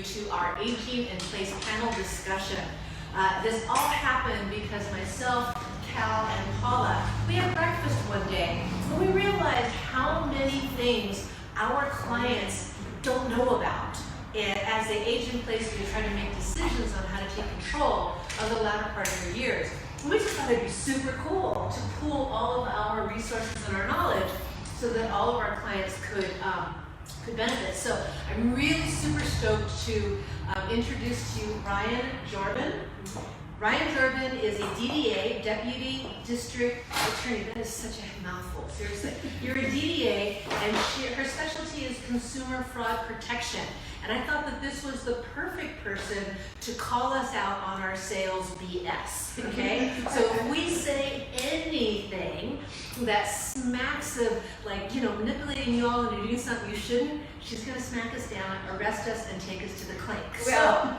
to our Aging in Place panel discussion. This all happened because myself, Cal, and Paula, we had breakfast one day, and we realized how many things our clients don't know about. And as they age in place, they're trying to make decisions on how to take control of the latter part of their years. And we just thought it'd be super cool to pool all of our resources and our knowledge so that all of our clients could benefit. So I'm really super stoked to introduce to you Ryann Jorban. Ryann Jorban is a DDA, Deputy District Attorney. That is such a mouthful, seriously. You're a DDA, and her specialty is consumer fraud protection. And I thought that this was the perfect person to call us out on our sales BS, okay? So if we say anything that smacks of, like, manipulating you all into doing something you shouldn't, she's gonna smack us down, arrest us, and take us to the clink. Well,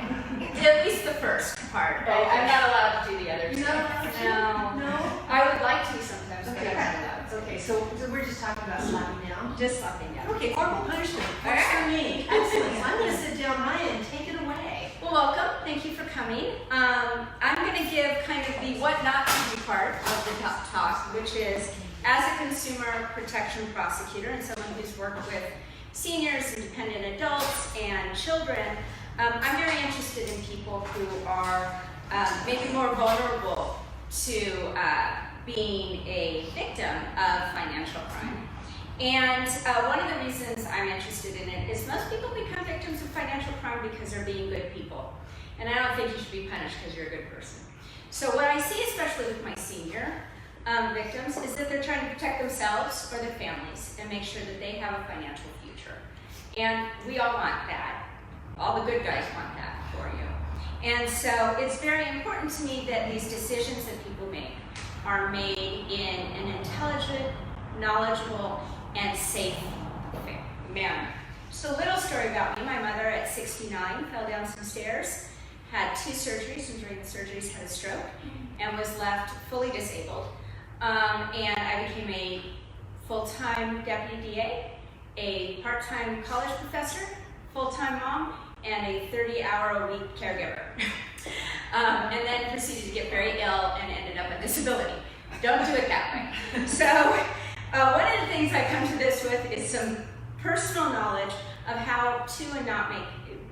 at least the first part. Okay. I'm not allowed to do the other two. No? I would like to sometimes, but Okay. I'm not allowed. Okay, so we're just talking about slapping down. Just slapping down. Okay, horrible punishment. Works for me. Excellent. So I'm going to sit down, Ryan, take it away. Well, welcome. Thank you for coming. I'm going to give kind of the what not to do part of the talk, which is as a consumer protection prosecutor and someone who's worked with seniors, independent adults, and children, I'm very interested in people who are maybe more vulnerable to being a victim of financial crime. And one of the reasons I'm interested in it is most people become victims of financial crime because they're being good people. And I don't think you should be punished because you're a good person. So what I see, especially with my senior victims, is that they're trying to protect themselves or their families and make sure that they have a financial future. And we all want that. All the good guys want that for you. And so it's very important to me that these decisions that people make are made in an intelligent, knowledgeable, and safe manner. Just a little story about me. My mother at 69 fell down some stairs, had 2 surgeries, and during the surgeries had a stroke, and was left fully disabled. And I became a full-time deputy DA, a part-time college professor, full-time mom, and a 30-hour-a-week caregiver. And then proceeded to get very ill and ended up on disability. Don't do it that way. So one of the things I come to this with is some personal knowledge of how to and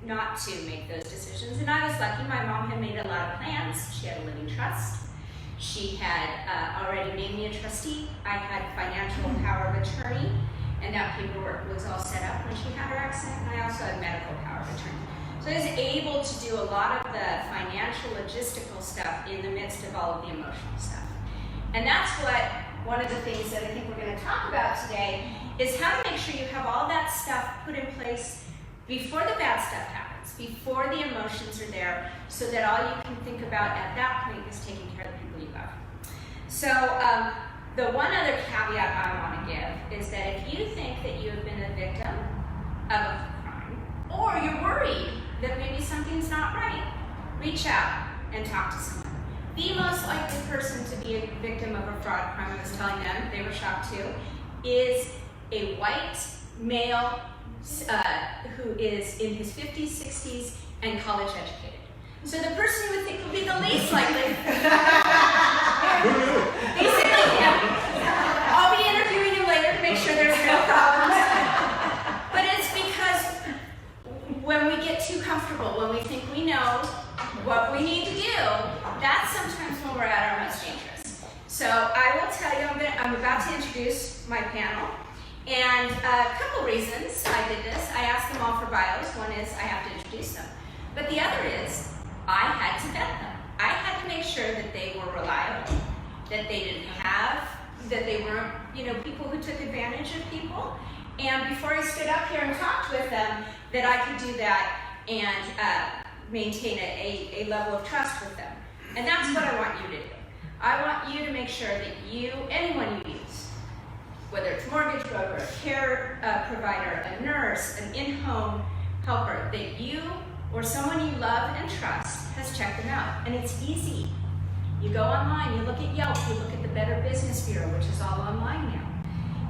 not to make those decisions. And I was lucky. My mom had made a lot of plans. She had a living trust. She had already made me a trustee. I had financial power of attorney, and that paperwork was all set up when she had her accident. And I also had medical power of attorney. So I was able to do a lot of the financial logistical stuff in the midst of all of the emotional stuff. And that's what one of the things that I think we're going to talk about today is how to make sure you have all that stuff put in place before the bad stuff happens, before the emotions are there, so that all you can think about at that point is taking care of the people you love. So the one other caveat I want to give is that if you think that you have been a victim of a crime, or you're worried that maybe something's not right, reach out and talk to someone. The most likely person to be a victim of a fraud crime, I was telling them, they were shocked too, is a white male who is in his 50s, 60s, and college educated. So the person you would think would be the least likely. Basically him. I'll be interviewing him later to make sure there's no problems. But it's because when we get too comfortable, when we think we know what we need to do, that's sometimes when we're at our most dangerous. So I will tell you, I'm about to introduce my panel. And a couple reasons I did this. I asked them all for bios. One is I have to introduce them. But the other is I had to vet them. I had to make sure that they were reliable, that they didn't have, that they weren't, people who took advantage of people. And before I stood up here and talked with them, that I could do that and maintain a level of trust with them. And that's what I want you to do. I want you to make sure that anyone you use, whether it's mortgage broker, a care provider, a nurse, an in-home helper, that you or someone you love and trust has checked them out. And it's easy. You go online, you look at Yelp, you look at the Better Business Bureau, which is all online now.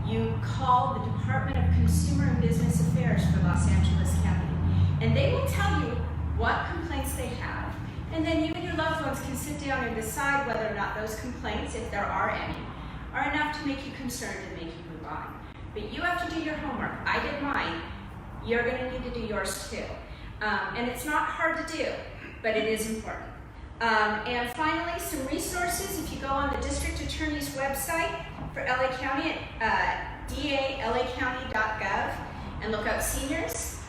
You call the Department of Consumer and Business Affairs for Los Angeles County, and And they will tell you what complaints they have. And then you and your loved ones can sit down and decide whether or not those complaints, if there are any, are enough to make you concerned and make you move on. But you have to do your homework. I did mine. You're going to need to do yours too. And it's not hard to do, but it is important. And finally, some resources. If you go on the District Attorney's website for LA County at dalacounty.gov and look up seniors,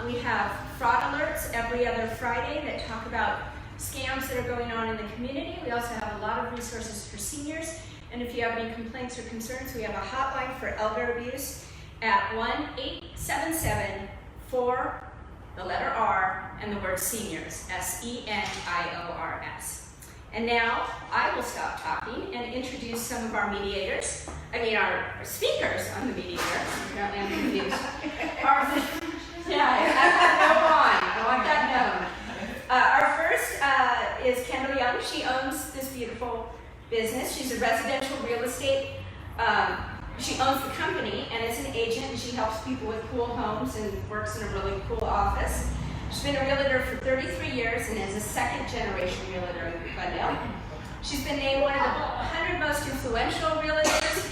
we have fraud alerts every other Friday that talk about scams that are going on in the community. We also have a lot of resources for seniors. And if you have any complaints or concerns, we have a hotline for elder abuse at 1-877-4, the letter R, and the word seniors, SENIORS. And now I will stop talking and introduce some of our mediators. Our speakers on the mediator. Apparently I'm confused. I want that known. Our first is Kendall Young. She owns this beautiful business. She's a residential real estate. She owns the company and is an agent, and she helps people with cool homes and works in a really cool office. She's been a realtor for 33 years and is a second-generation realtor in Glendale. She's been named one of the 100 most influential realtors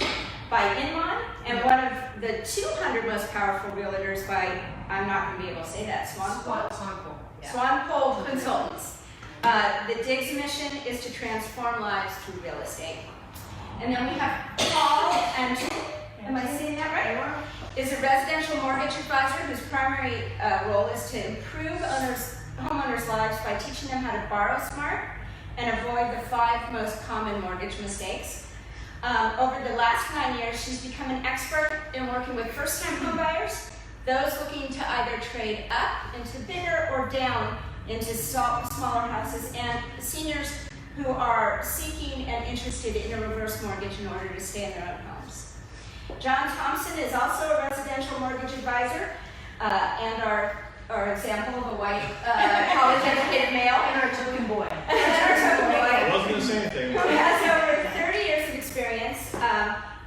by Inman and one of the 200 most powerful realtors by, I'm not going to be able to say that, Swanpole Consultants. The DIG's mission is to transform lives through real estate. And then we have Paul Antoun, am I saying that right? Is a residential mortgage advisor whose primary role is to improve homeowners' lives by teaching them how to borrow smart and avoid the 5 most common mortgage mistakes. Over the last 9 years, she's become an expert in working with first-time homebuyers, those looking to either trade up into bigger or down into smaller houses, and seniors who are seeking and interested in a reverse mortgage in order to stay in their own homes. John Thompson is also a residential mortgage advisor and our example of a white college-educated male. And our token boy. I wasn't going to say anything. Who has over 30 years of experience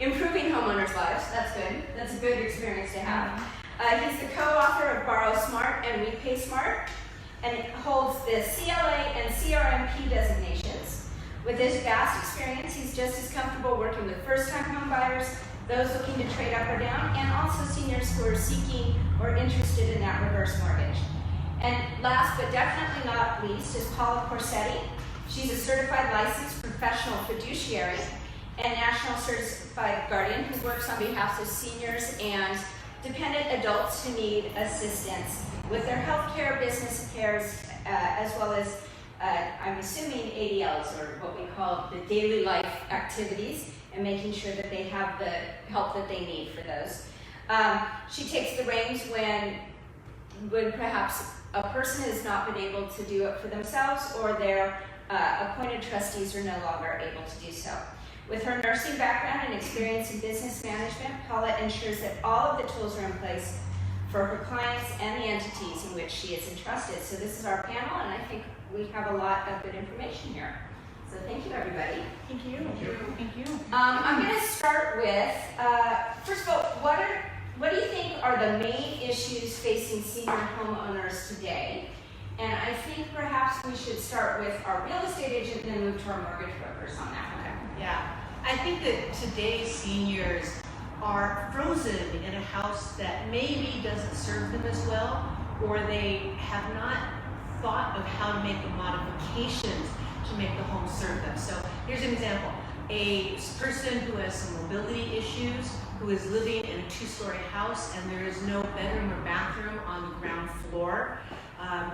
improving homeowners' lives. That's good. That's a good experience to have. He's the co-author of Borrow Smart and Repay Smart, and holds the CLA and CRMP designations. With his vast experience, he's just as comfortable working with first-time homebuyers, those looking to trade up or down, and also seniors who are seeking or interested in that reverse mortgage. And last but definitely not least is Paula Corsetti. She's a certified licensed professional fiduciary and national certified guardian who works on behalf of seniors and dependent adults who need assistance with their healthcare, business affairs, as well as, I'm assuming, ADLs, or what we call the daily life activities, and making sure that they have the help that they need for those. She takes the reins when perhaps a person has not been able to do it for themselves, or their appointed trustees are no longer able to do so. With her nursing background and experience in business management, Paula ensures that all of the tools are in place for her clients and the entities in which she is entrusted. So this is our panel, and I think we have a lot of good information here. So thank you, everybody. Thank you. Thank you. I'm going to start with, first of all, what do you think are the main issues facing senior homeowners today? And I think perhaps we should start with our real estate agent and then move to our mortgage brokers on that one. Yeah, I think that today's seniors are frozen in a house that maybe doesn't serve them as well, or they have not thought of how to make the modifications to make the home serve them. So here's an example. A person who has some mobility issues, who is living in a 2-story house and there is no bedroom or bathroom on the ground floor,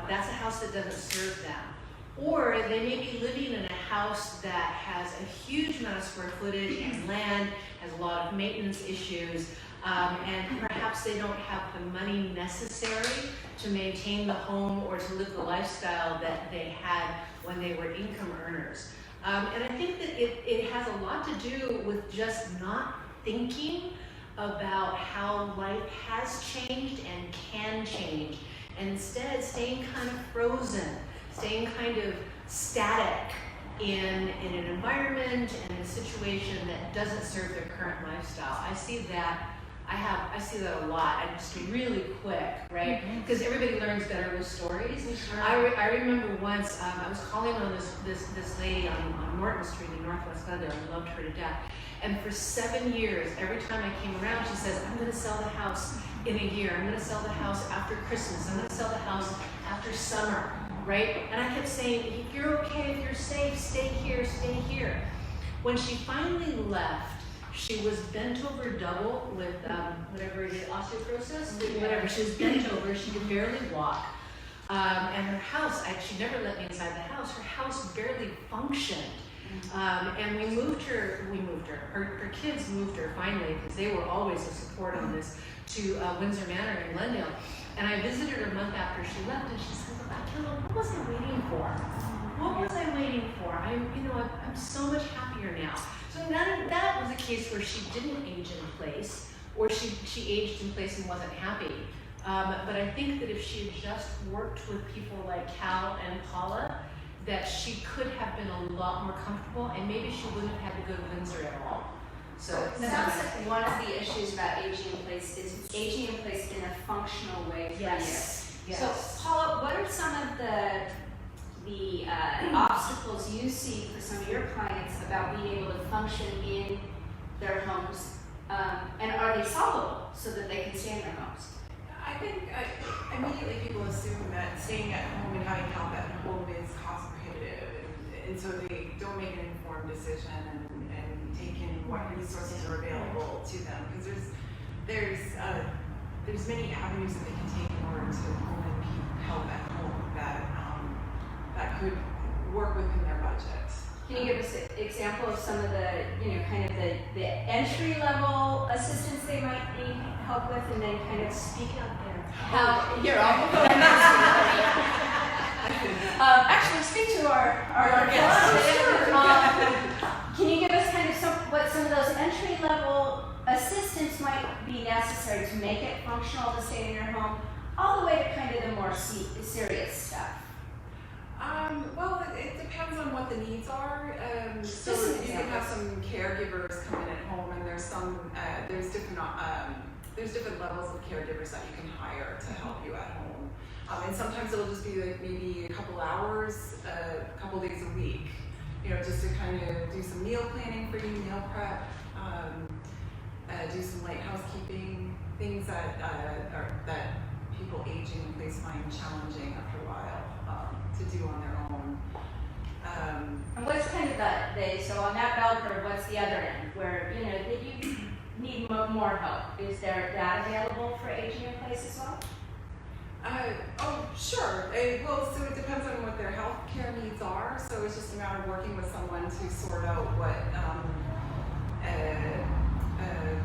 that's a house that doesn't serve them. Or they may be living in a house that has a huge amount of square footage and land, has a lot of maintenance issues, and perhaps they don't have the money necessary to maintain the home or to live the lifestyle that they had when they were income earners. And I think that it has a lot to do with just not thinking about how life has changed and can change, and instead staying kind of frozen, staying kind of static in an environment and in a situation that doesn't serve their current lifestyle. I see that I see that a lot. I just really quick, right? Because everybody learns better with stories. I remember once I was calling on this lady on Norton Street in Northwest Glendale. I loved her to death. And for 7 years, every time I came around, she says, I'm going to sell the house in a year. I'm going to sell the house after Christmas. I'm going to sell the house after summer, right? And I kept saying, if you're okay, if you're safe, stay here, stay here. When she finally left, she was bent over double with whatever it is, osteoporosis, whatever. She was bent over, she could barely walk. And her house, she never let me inside the house. Her house barely functioned. And we moved her, her kids moved her finally, because they were always a support on this, to Windsor Manor in Glendale. And I visited her a month after she left, and she said, Carol, what was I waiting for? What was I waiting for? I'm so much happier now. So that was a case where she didn't age in place, or she aged in place and wasn't happy. But I think that if she had just worked with people like Cal and Paula, that she could have been a lot more comfortable, and maybe she wouldn't have had to go to Windsor at all. So it sounds like one of the issues about aging in place is aging in place in a functional way for you. Yes. So Paula, what are some of the obstacles you see for some of your clients about being able to function in their homes, and are they solvable so that they can stay in their homes? I think immediately people assume that staying at home and having help at home is cost prohibitive, and so they don't make an informed decision and take in what resources are available to them, because there's many avenues that they can take in order to home and keep help at home that could work within their budget. Can you give us an example of some of the, kind of the entry level assistance they might need help with, and then kind of speak out there. I'll go actually speak to our guests. Can you give us kind of what some of those entry level assistance might be necessary to make it functional to stay in your home, all the way to kind of the more serious stuff? Well, it depends on what the needs are. So you can have some caregivers come in at home, and there's different levels of caregivers that you can hire to help you at home. And sometimes it'll just be like maybe a couple hours, a couple days a week, just to kind of do some meal planning for you, meal prep, do some light housekeeping, things that people aging in place find challenging after a while to do on their own. And what's kind of so on that bell curve, what's the other end where, that you need more help? Is there that available for aging in place as well? Sure. Well, so it depends on what their health care needs are. So it's just a matter of working with someone to sort out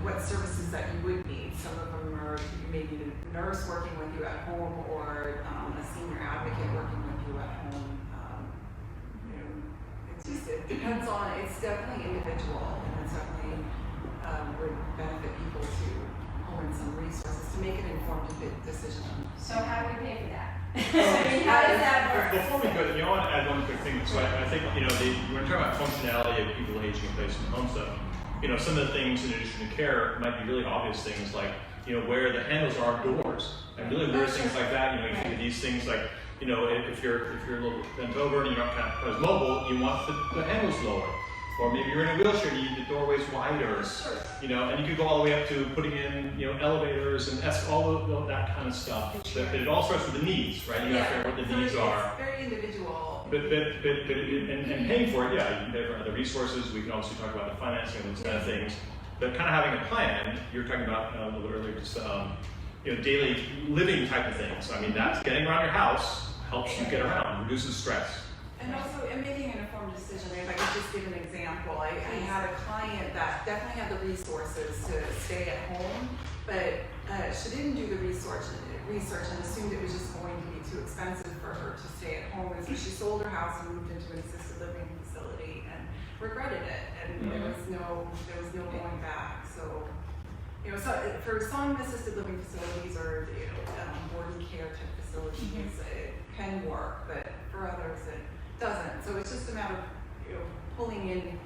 what services that you would need. Some of them are maybe a nurse working with you at home, or a senior advocate working with you at home. It depends on, it's definitely individual, and it's definitely would benefit people to pull in some resources to make an informed decision. So how do we pay for that? How does that work? Before we go, I want to add one quick thing. So I think, when we're talking about functionality of people aging in place in the home stuff, some of the things in addition to care might be really obvious things like, where the handles are outdoors, and really weird things like that. You think of these things like, if you're a little bent over and you're not kind of as mobile, you want the handles lower. Or maybe you're in a wheelchair, you need the doorways wider. Sure. And you could go all the way up to putting in, elevators and all of that kind of stuff. But it all starts with the needs, right? You got to figure out what the needs are. It's very individual. But and paying for it, there are the resources. We can also talk about the financing and those kind of things. But kind of having a plan, you were talking about a little earlier, just daily living type of things. So that's getting around your house helps you get around, reduces stress. And also, making an informed decision. If I could just give an example, I had a client that definitely had the resources to stay at home, but she didn't do the research and assumed it was just going to be too expensive for her to stay at home, and so she sold her house and moved into an assisted living facility and regretted it. And there was no going back. So, so for some assisted living facilities or board and care type facilities, it can work, but for others it doesn't. So it's just a matter of pulling in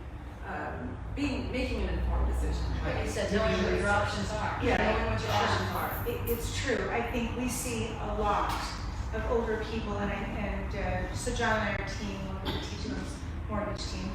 making an informed decision. Like you said, knowing what your options are. Yeah, knowing what your options are. It's true. I think we see a lot of older people, so John and I are a team, we're the teaching mortgage team,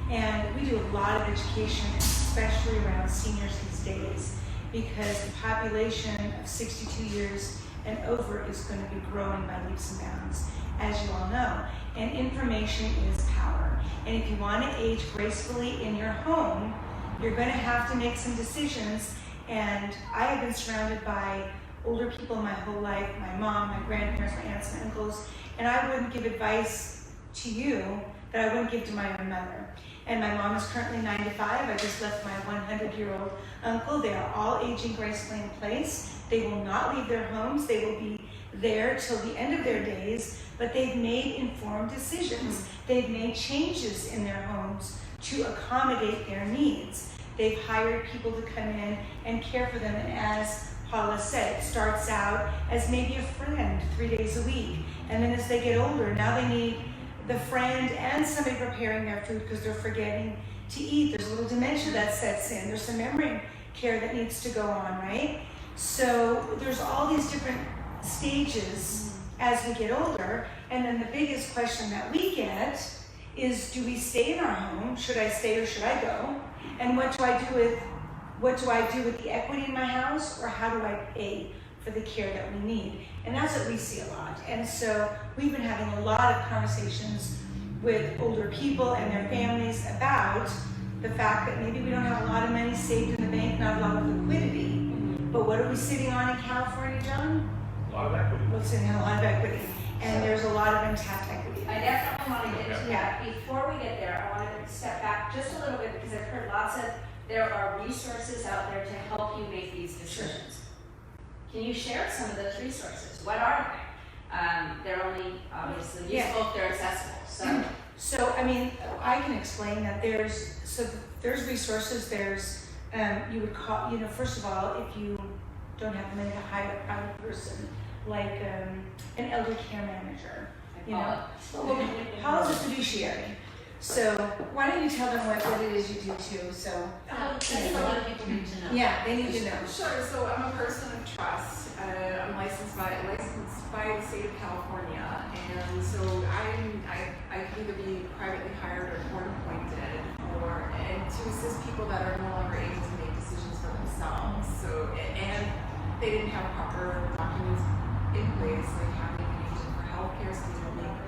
and we do a lot of education, especially around seniors these days, because the population of 62 years and over is going to be growing by leaps and bounds, as you all know. And information is power. And if you want to age gracefully in your home, you're going to have to make some decisions. And I have been surrounded by older people my whole life, my mom, my grandparents, my aunts, my uncles, and I wouldn't give advice to you that I wouldn't give to my own mother. And my mom is currently 95. I just left my 100-year-old uncle. They are all aging gracefully in place. They will not leave their homes. They will be there till the end of their days, but they've made informed decisions. They've made changes in their homes to accommodate their needs. They've hired people to come in and care for them, and as Paula said, it starts out as maybe a friend 3 days a week, and then as they get older, now they need the friend and somebody preparing their food because they're forgetting to eat. There's a little dementia that sets in. There's some memory care that needs to go on, right? So there's all these different stages as we get older, and then the biggest question that we get is, do we stay in our home? Should I stay or should I go? And what do I do with the equity in my house, or how do I pay for the care that we need? And that's what we see a lot. And so we've been having a lot of conversations with older people and their families about the fact that maybe we don't have a lot of money saved in the bank, not a lot of liquidity. But what are we sitting on in California, John? A lot of equity. We're sitting on a lot of equity. And there's a lot of untapped equity. I definitely want to get into Yeah. that. Before we get there, I want to step back just a little bit because I've heard there are resources out there to help you make these decisions. Can you share some of those resources? What are they? They're only obviously useful if they're accessible. So, I mean, I can explain that there's resources, you would call, first of all, if you don't have the money to hire a private person, like an elder care manager, Paula's a fiduciary. So why don't you tell them what it is you do too? So That's a lot of people need to know. yeah, they need to know. Sure. So I'm a person of trust. I'm licensed by the state of California, and so I can either be privately hired or court appointed, and to assist people that are no longer able to make decisions for themselves. So and they didn't have proper documents in place, like having an agent for healthcare, so they don't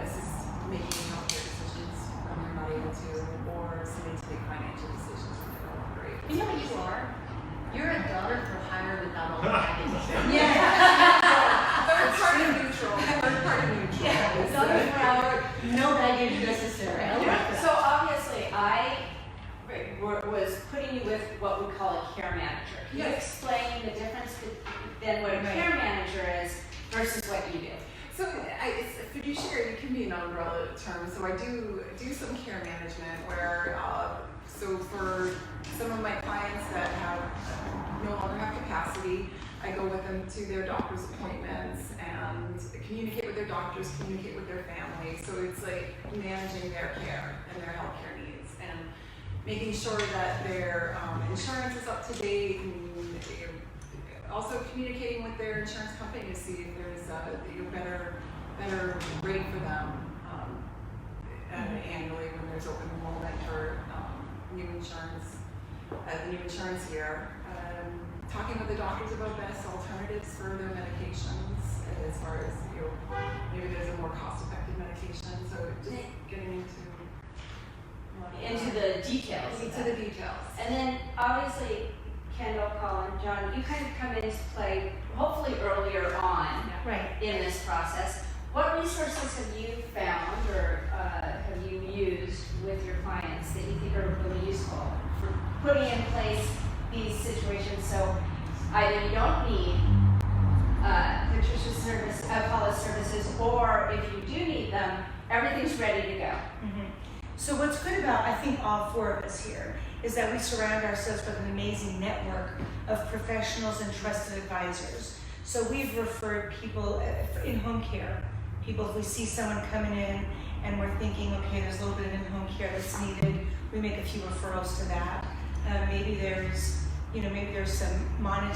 assist making healthcare decisions when they're not able to, or somebody to make financial decisions when they're no longer able to. You know what you are? You're a daughter for hire without all the baggage. Yeah. Third party neutral. Daughter for hire, no baggage necessary. I like that. So obviously, I was putting you with what we call a care manager. Can you explain the difference between what a care manager is versus what you do? So fiduciary can be an umbrella term. So I do some care management where, so for some of my clients that no longer have capacity, I go with them to their doctor's appointments and communicate with their doctors, communicate with their families. So it's like managing their care and their healthcare needs and making sure that their insurance is up to date, and also communicating with their insurance company to see if there's a better rate for them annually when there's open enrollment for the new insurance year. Talking with the doctors about best alternatives for their medications, as far as maybe there's a more cost-effective medication. So just getting Into the details. into the details. And then obviously, Kendall, Colin, John, you kind of come into play hopefully earlier on Right. in this process. What resources have you found or have you used with your clients that you think are really useful for putting in place these situations so either you don't need Patricia's Paula's services, or if you do need them, everything's ready to go? So what's good about, I think, all four of us here is that we surround ourselves with an amazing network of professionals and trusted advisors. So we've referred people in home care. If we see someone coming in and we're thinking, okay, there's a little bit of in-home care that's needed, we make a few referrals to that. Maybe there's some money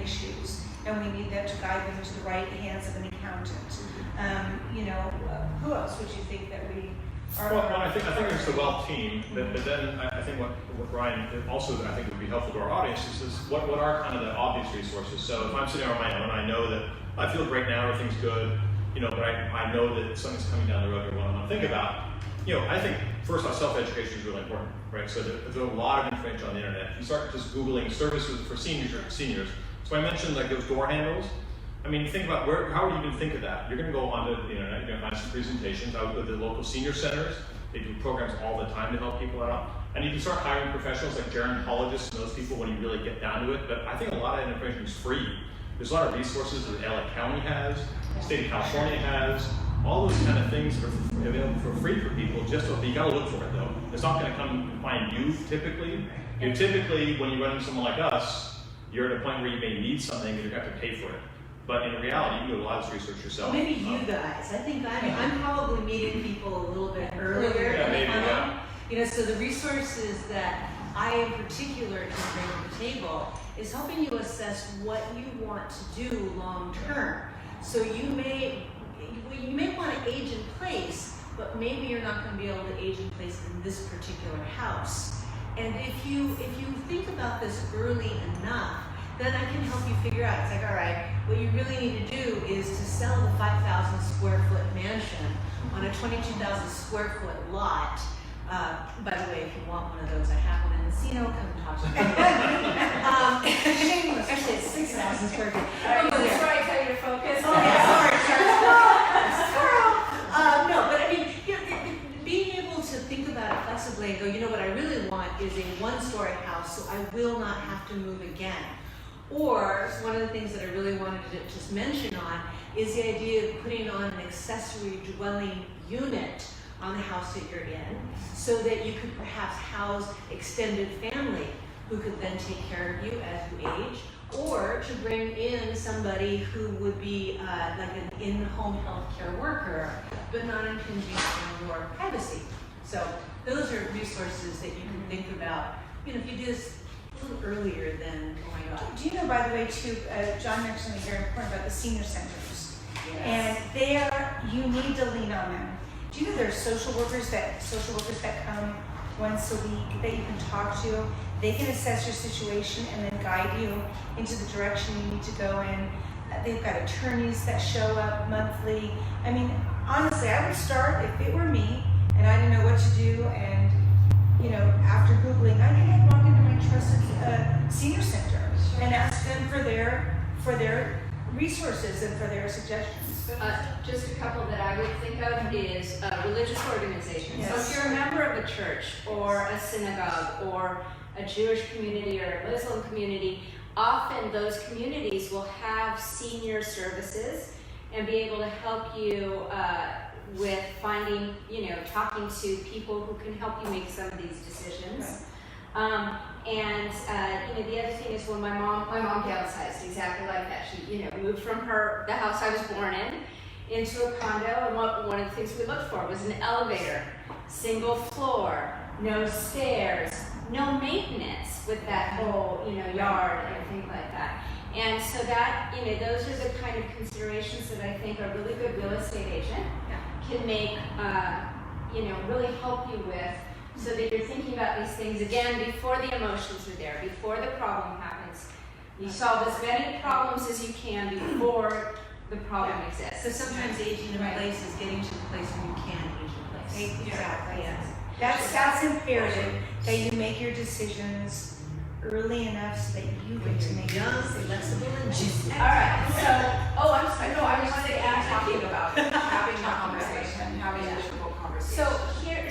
issues, and we need them to guide them to the right hands of an accountant. Who else would you think that we are? Well, I think it's the wealth team, but then I think what Ryan also I think would be helpful to our audience is what are kind of the obvious resources. So if I'm sitting on my own, I know that I feel great now, everything's good, but I know that something's coming down the road or what I want to think about. I think first off, self-education is really important, right? So there's a lot of information on the internet. If you start just Googling services for seniors. So I mentioned like those door handles. I mean, think about how would you even think of that? You're going to go onto the internet, you're going to find some presentations. I would go to the local senior centers. They do programs all the time to help people out. And you can start hiring professionals like gerontologists and those people when you really get down to it. But I think a lot of that information is free. There's a lot of resources that LA County has, the state of California has, all those kind of things that are available for free for people. You got to look for it though. It's not going to come and find you typically. Typically, when you run into someone like us, you're at a point where you may need something and you have to pay for it. But in reality, you do a lot of research yourself. Well, maybe you guys. I think I'm probably meeting people a little bit earlier. Yeah, maybe, yeah. So the resources that I in particular can bring to the table is helping you assess what you want to do long term. So you may want to age in place, but maybe you're not going to be able to age in place in this particular house. And if you think about this early enough, then I can help you figure out. It's like, all right, what you really need to do is to sell the 5,000 square foot mansion on a 22,000 square foot lot. By the way, if you want one of those, I have one in Encino. Come talk to me. Shameless. Actually, it's 6,000 square feet. That's where I tell you to focus. Oh, yeah, sorry. No, but I mean, being able to think about it flexibly and go, what I really want is a one-story house, so I will not have to move again. Or one of the things that I really wanted to just mention on is the idea of putting on an accessory dwelling unit on the house that you're in, so that you could perhaps house extended family who could then take care of you as you age, or to bring in somebody who would be like an in-home health care worker, but not impinging on your privacy. So those are resources that you can think about. If you do this a little earlier than going on. Do you know, by the way, too, John mentioned something very important about the senior centers. Yes. And you need to lean on them. Do you know there are social workers that come once a week that you can talk to? They can assess your situation and then guide you into the direction you need to go in. They've got attorneys that show up monthly. I mean, honestly, I would start, if it were me and I didn't know what to do, and after Googling, I'd walk into my trusted senior center and ask them for their resources and for their suggestions. Just a couple that I would think of is religious organizations. Yes. So if you're a member of a church or a synagogue or a Jewish community or a Muslim community, often those communities will have senior services and be able to help you with finding, talking to people who can help you make some of these decisions. Right. The other thing is when my mom downsized exactly like that. She, moved from the house I was born in into a condo, and one of the things we looked for was an elevator, single floor, no stairs, no maintenance with that whole, yard and things like that. And so that, those are the kind of considerations that I think a really good real estate agent can make, really help you with, so that you're thinking about these things again before the emotions are there, before the problem happens. You solve as many problems as you can before the problem exists. So sometimes aging in place is getting to the place where you can age in place. Exactly. Yes. That's imperative, that you make your decisions early enough so that you get to make Young, decisions. flexible, and juicy. All right, so, I'm sorry. No, I wanted to add talking about having the conversation, having a difficult conversation.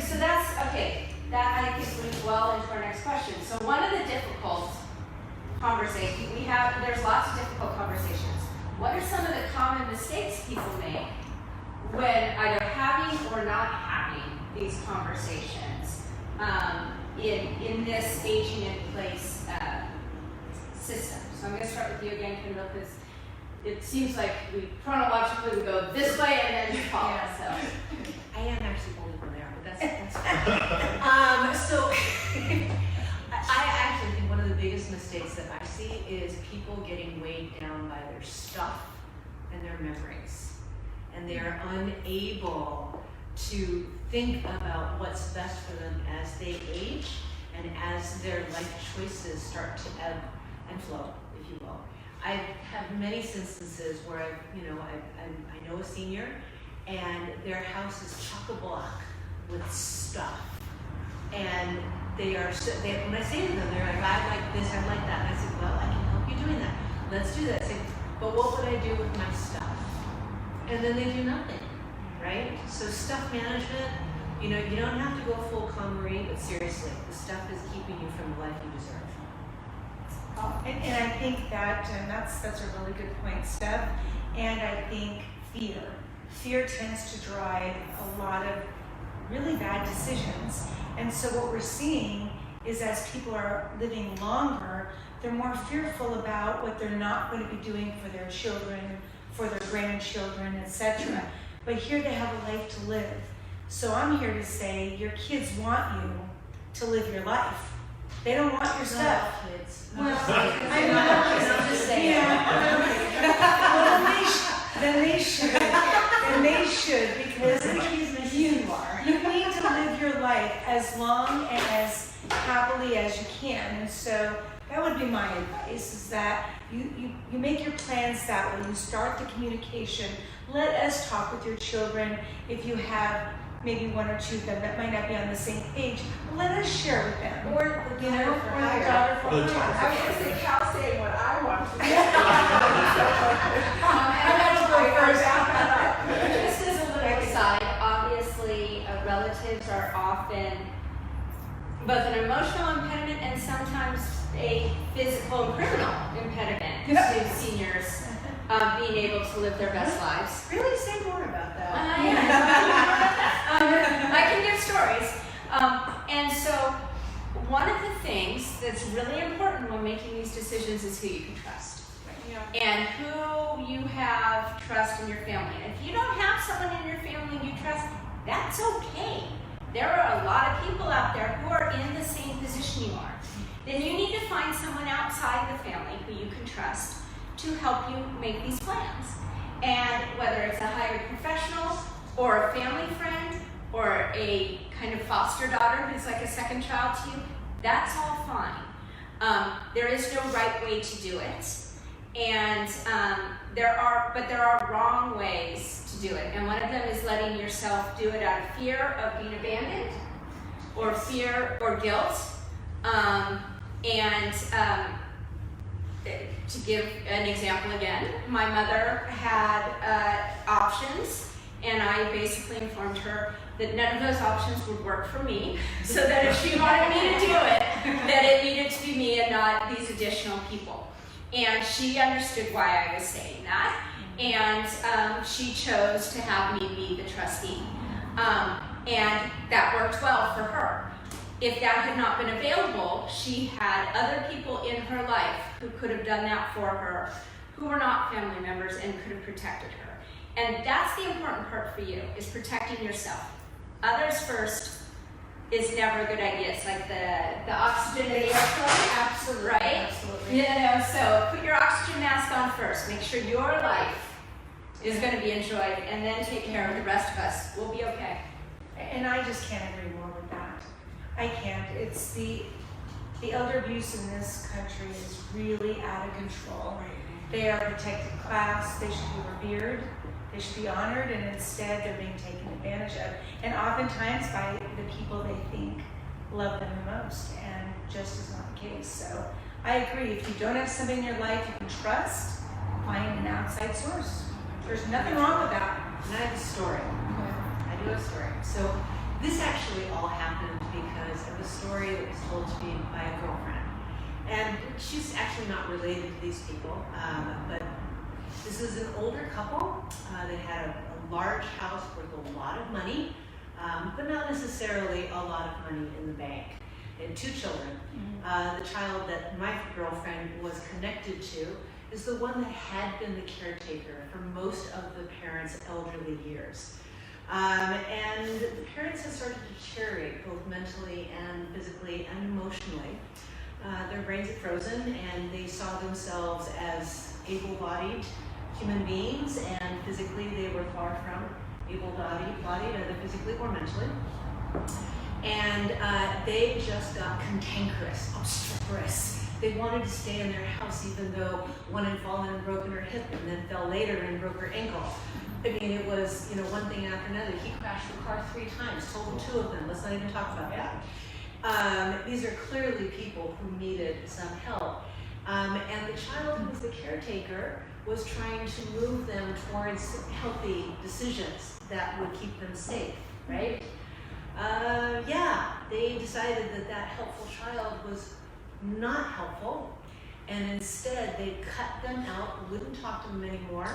so that's, okay, that I think leads well into our next question. So one of the difficult conversations, there's lots of difficult conversations. What are some of the common mistakes people make when either having or not having these conversations in this aging in place system? So I'm going to start with you again, Kendall, because it seems like we chronologically go this way and then follow. So I am actually older than there, but that's fine. So biggest mistakes that I see is people getting weighed down by their stuff and their memories. And they are unable to think about what's best for them as they age and as their life choices start to ebb and flow, if you will. I have many instances where I know a senior and their house is chock-a-block with stuff. And when I say to them, they're like, I like this, I like that. And I said, well, I can help you doing that. Let's do that. I say, but what would I do with my stuff? And then they do nothing, right? So stuff management, you don't have to go full KonMari, but seriously, the stuff is keeping you from the life you deserve. And I think that's a really good point, Steph. And I think fear tends to drive a lot of really bad decisions. And so what we're seeing is as people are living longer, they're more fearful about what they're not going to be doing for their children, for their grandchildren, etc. But here they have a life to live. So I'm here to say your kids want you to live your life. They don't want your stuff. No, kids. Well, I'm just saying. Yeah. Well, then they should. And they should, because you need to live your life as long and as happily as you can. And so that would be my advice, is that you make your plans that way. You start the communication. Let us talk with your children. If you have maybe one or two of them that might not be on the same page, let us share with them. Or the daughter for hire. I was going to say Cal saying what I want to say. Just as a little aside, obviously relatives are often both an emotional impediment and sometimes a physical and criminal impediment to seniors being able to live their best lives. Really say more about that. I can give stories. And so one of the things that's really important when making these decisions is who you can trust. And who you have trust in your family. And if you don't have someone in your family you trust, that's okay. There are a lot of people out there who are in the same position you are. Then you need to find someone outside the family who you can trust to help you make these plans. And whether it's a hired professional or a family friend or a kind of foster daughter who's like a second child to you, that's all fine. There is no right way to do it. And there are wrong ways to do it. And one of them is letting yourself do it out of fear of being abandoned or fear or guilt. To give an example again, my mother had options, and I basically informed her that none of those options would work for me, so that if she wanted me to do it, that it needed to be me and not these additional people. And she understood why I was saying that, and she chose to have me be the trustee. And that worked well for her. If that had not been available, she had other people in her life who could have done that for her, who were not family members and could have protected her. And that's the important part for you, is protecting yourself. Others first is never a good idea. It's like the oxygen in the airplane. Absolutely. Right? Absolutely. So put your oxygen mask on first. Make sure your life is going to be enjoyed, and then take care of the rest of us. We'll be okay. And I just can't agree more with that. I can't. It's the elder abuse in this country is really out of control. They are a protected class. They should be revered. They should be honored, and instead they're being taken advantage of. And oftentimes by the people they think love them the most, and just is not the case. So I agree. If you don't have somebody in your life you can trust, find an outside source. There's nothing wrong with that. And I have a story. I do have a story. So this actually all happened because of a story that was told to me by a girlfriend. And she's actually not related to these people, but this is an older couple that had a large house worth a lot of money, but not necessarily a lot of money in the bank. They had 2 children. The child that my girlfriend was connected to is the one that had been the caretaker for most of the parents' elderly years. And the parents had started to deteriorate both mentally and physically and emotionally. their brains had frozen, and they saw themselves as able-bodied human beings, and physically they were far from able-bodied, either physically or mentally. And they just got cantankerous, obstreperous. They wanted to stay in their house even though one had fallen and broken her hip and then fell later and broke her ankle. I mean, it was, one thing after another. He crashed the car 3 times, totaled 2 of them. Let's not even talk about that. These are clearly people who needed some help. And the child who was the caretaker was trying to move them towards healthy decisions that would keep them safe, right? They decided that helpful child was not helpful, and instead they cut them out, wouldn't talk to them anymore,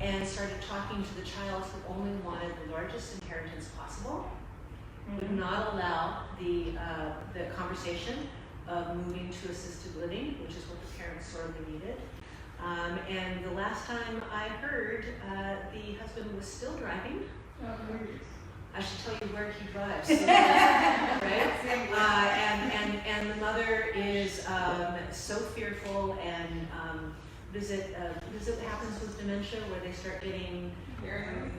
and started talking to the child who only wanted the largest inheritance possible, would not allow the conversation of moving to assisted living, which is what the parents sorely needed. And the last time I heard, the husband was still driving. I should tell you where he drives, right? And the mother is so fearful, and does it happens with dementia where they start getting Paranoid.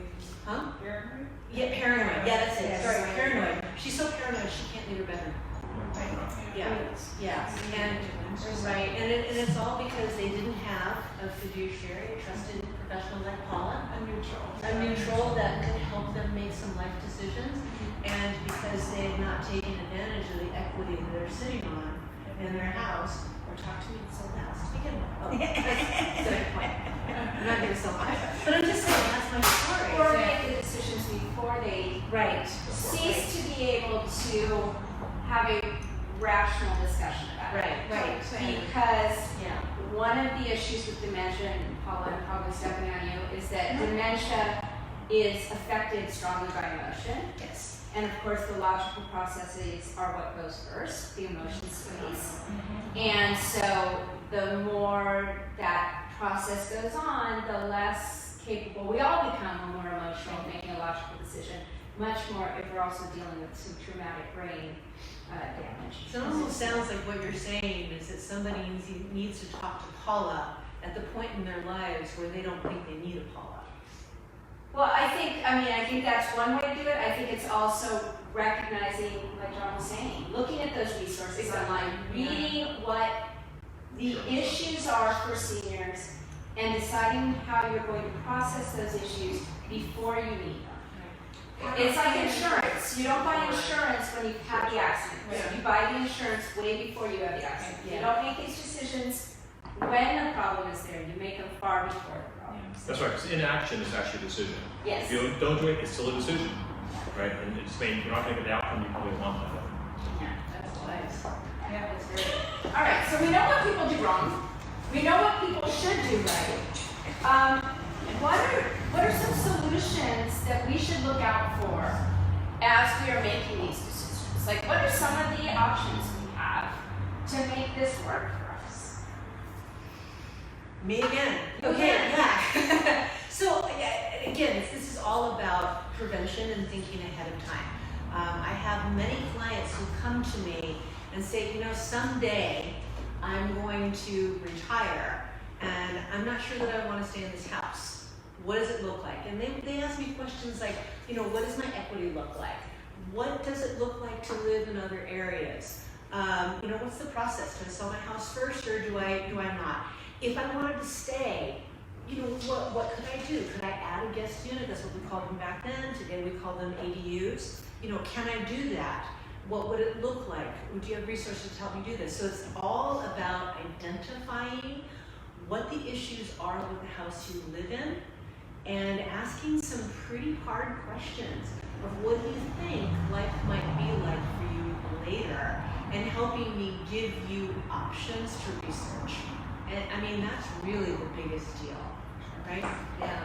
Huh? Paranoid? Yeah, paranoid. Yeah, that's it. Sorry, paranoid. She's so paranoid she can't leave her bedroom. Yeah. And it's all because they didn't have a fiduciary, a trusted professional like Paula, a neutral that could help them make some life decisions, and because they had not taken advantage of the equity that they're sitting on in their house. Or talk to me so fast. We can. Oh, that's a good point. I'm not going to sell mine, but I'm just saying that's my story. Or make the decisions before they cease to be able to have a rational discussion about it. Right. Because one of the issues with dementia, and Paula, I'm probably stepping on you, is that dementia is affected strongly by emotion. Yes. And of course, the logical processes are what goes first, the emotions please. And so the more that process goes on, the less capable we all become when we're emotional, making a logical decision. Much more if we're also dealing with some traumatic brain damage. So it almost sounds like what you're saying is that somebody needs to talk to Paula at the point in their lives where they don't think they need a Paula. Well, I think that's one way to do it. I think it's also recognizing, like John was saying, looking at those resources online, reading what the issues are for seniors, and deciding how you're going to process those issues before you meet them. It's like insurance. You don't buy insurance when you've had the accident. You buy the insurance way before you have the accident. You don't make these decisions when the problem is there. You make them far before the problem is there. That's right, because inaction is actually a decision. Yes. If you don't do it, it's still a decision, right? And it's saying you're not going to get the outcome you probably want out of it. That's wise. Yeah, that's very good. All right, so we know what people do wrong. We know what people should do right. What are some solutions that we should look out for as we are making these decisions? Like, what are some of the options we have to make this work for us? Me again. Okay, yeah. So again, this is all about prevention and thinking ahead of time. I have many clients who come to me and say, someday I'm going to retire and I'm not sure that I want to stay in this house. What does it look like? And they ask me questions like, what does my equity look like? What does it look like to live in other areas? What's the process? Do I sell my house first or do I not? If I wanted to stay, what could I do? Could I add a guest unit? That's what we called them back then. Today we call them ADUs. Can I do that? What would it look like? Do you have resources to help me do this? So it's all about identifying what the issues are with the house you live in and asking some pretty hard questions of what do you think life might be like for you later, and helping me give you options to research. And that's really the biggest deal, right? Yeah.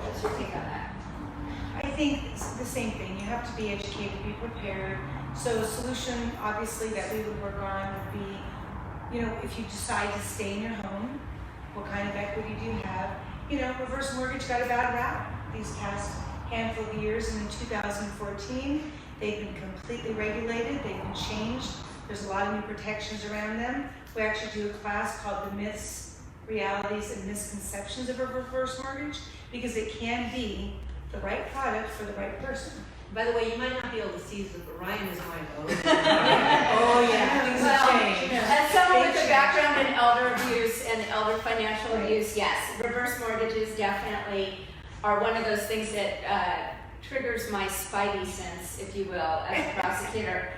What's your take on that? I think it's the same thing. You have to be educated, be prepared. So a solution, obviously, that we would work on would be, if you decide to stay in your home, what kind of equity do you have? Reverse mortgage got a bad rap these past handful of years, and in 2014, they've been completely regulated, they've been changed. There's a lot of new protections around them. We actually do a class called The Myths, Realities, and Misconceptions of a Reverse Mortgage, because it can be the right product for the right person. By the way, you might not be able to see this, but Ryan is going, oh. Oh, yeah. Things have Well, changed. as someone with They a background in elder abuse and elder financial Right. abuse, yes, reverse mortgages definitely are one of those things that triggers my spidey sense, if you will, as a prosecutor.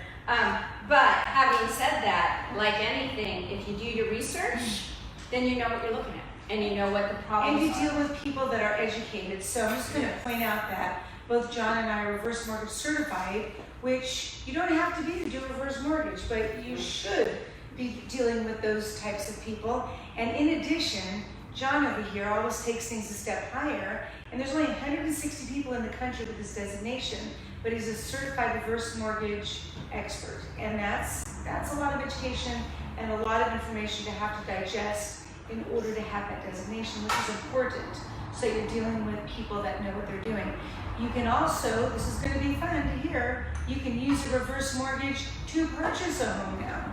But having said that, like anything, if you do your research, then you know what you're looking at, and you know what the And problems you are. deal with people that are educated. So I'm just going to point out that both John and I are reverse mortgage certified, which you don't have to be to do reverse mortgage, but you should be dealing with those types of people. And in addition, John over here always takes things a step higher, and there's only 160 people in the country with this designation, but he's a certified reverse mortgage expert. And that's a lot of education and a lot of information to have to digest in order to have that designation, which is important. So you're dealing with people that know what they're doing. You can also, this is going to be fun to hear, you can use a reverse mortgage to purchase a home now.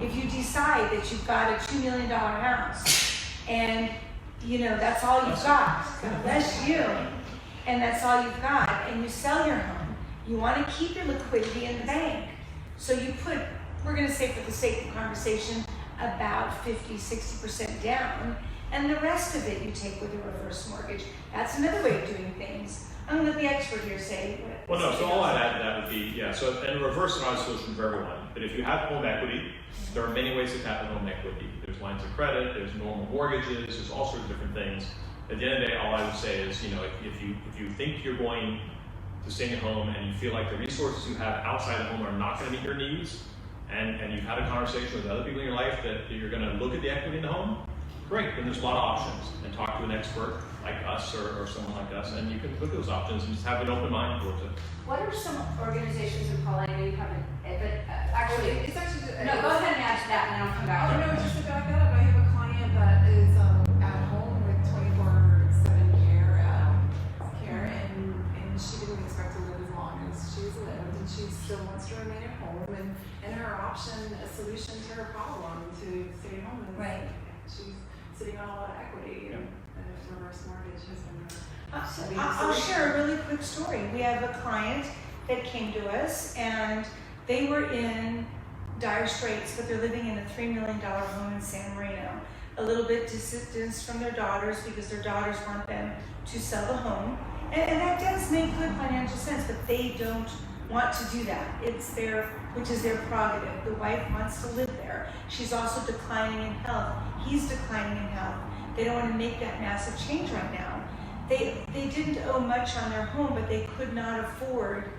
If you decide that you've got a $2 million house and that's all you've got, that's you, and that's all you've got, and you sell your home, you want to keep your liquidity in the bank. So you put, we're going to say for the sake of conversation, about 50-60% down, and the rest of it you take with a reverse mortgage. That's another way of doing things. I'm going to let the expert here say what. Well, no, so all I'd add to that would be, so and reverse is not a solution for everyone. But if you have home equity, there are many ways to tap into home equity. There's lines of credit, there's normal mortgages, there's all sorts of different things. At the end of the day, all I would say is, if you think you're going to stay in your home and you feel like the resources you have outside the home are not going to meet your needs, and you've had a conversation with other people in your life that you're going to look at the equity in the home, great, then there's a lot of options. And talk to an expert like us or someone like us, and you can look at those options and just have an open mind towards it. What are some organizations in Paul? I know you haven't, but actually, It's actually just, no, go ahead and add to that, and then I'll come back. Oh, no, just to back that up, I have a client that is at home with 24/7 care, and she didn't expect to live as long as she's lived, and she still wants to remain at home, and her option, a solution to her problem to stay at home, and Right. she's sitting on a lot of equity, and a reverse mortgage has been I'll share a really quick story. We have a client that came to us, and they were in dire straits, but they're living in a $3 million home in San Marino, a little bit distance from their daughters because their daughters want them to sell the home. And that does make good financial sense, but they don't want to do that. Which is their prerogative. The wife wants to live there. She's also declining in health. He's declining in health. They don't want to make that massive change right now. They didn't owe much on their home, but they could not afford